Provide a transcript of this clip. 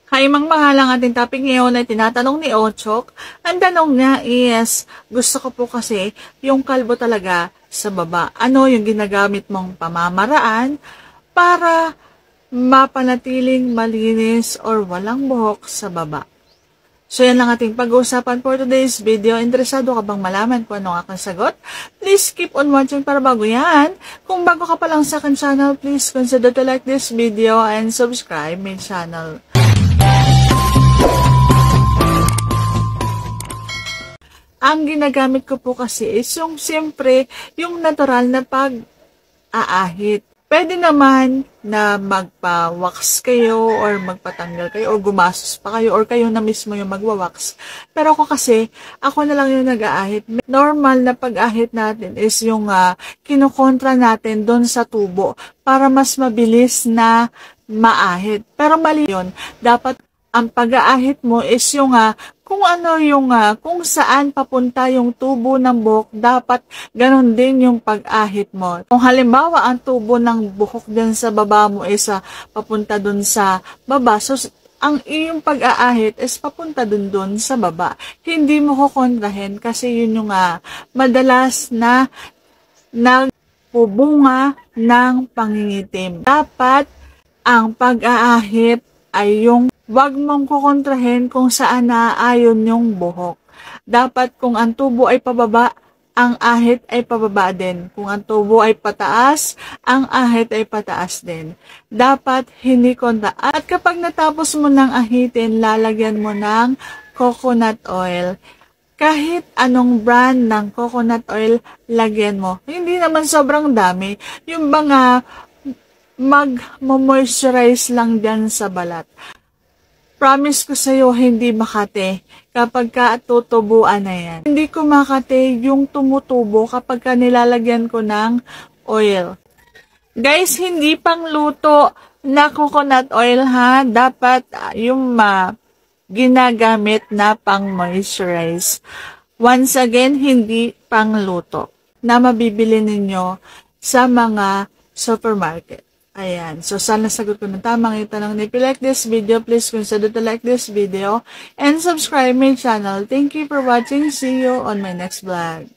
Hi, mahalang ating topic ngayon ay tinatanong ni Ochok. Ang tanong niya is, gusto ko po kasi yung kalbo talaga sa baba. Ano yung ginagamit mong pamamaraan para mapanatiling malinis or walang buhok sa baba? So yan lang ating pag-uusapan for today's video. Interesado ka bang malaman kung ano ang aking sagot? Please keep on watching para bago yan. Kung bago ka pa lang sa akin channel, please consider to like this video and subscribe my channel. Ang ginagamit ko po kasi is yung siyempre, yung natural na pag-aahit. Pwede naman na magpa-wax kayo or magpatanggal kayo or gumastos pa kayo or kayo na mismo yung magwa-wax. Pero ako na lang yung nag-aahit. Normal na pag-ahit natin is yung kinukontra natin doon sa tubo para mas mabilis na maahit. Pero mali yun. Dapat ang pag-aahit mo is yung kung ano yung kung saan papunta yung tubo ng buhok, dapat ganon din yung pag-ahit mo. Kung halimbawa ang tubo ng buhok din sa baba mo is papunta dun sa baba, so ang iyong pag-aahit is papunta dun sa baba. Hindi mo kukontrahin kasi yun yung madalas na nagpubunga ng pangingitim. Dapat ang pag-aahit ay yung wag mong kukontrahin kung saan naaayon yung buhok. Dapat kung ang tubo ay pababa, ang ahit ay pababa din. Kung ang tubo ay pataas, ang ahit ay pataas din. Dapat hindi kontra. At kapag natapos mo ng ahitin, lalagyan mo ng coconut oil. Kahit anong brand ng coconut oil, lagyan mo. Hindi naman sobrang dami. Yung bang mag-moisturize lang dyan sa balat. Promise ko sa'yo, hindi makate kapag tutubuan na yan. Hindi ko makate yung tumutubo kapag nilalagyan ko ng oil. Guys, hindi pang luto na coconut oil ha. Dapat yung ginagamit na pang moisturize. Once again, hindi pang luto na mabibili ninyo sa mga supermarket. Ayan. So, sana sagot ko ng tamang itanong. If you like this video, please consider to like this video and subscribe my channel. Thank you for watching. See you on my next vlog.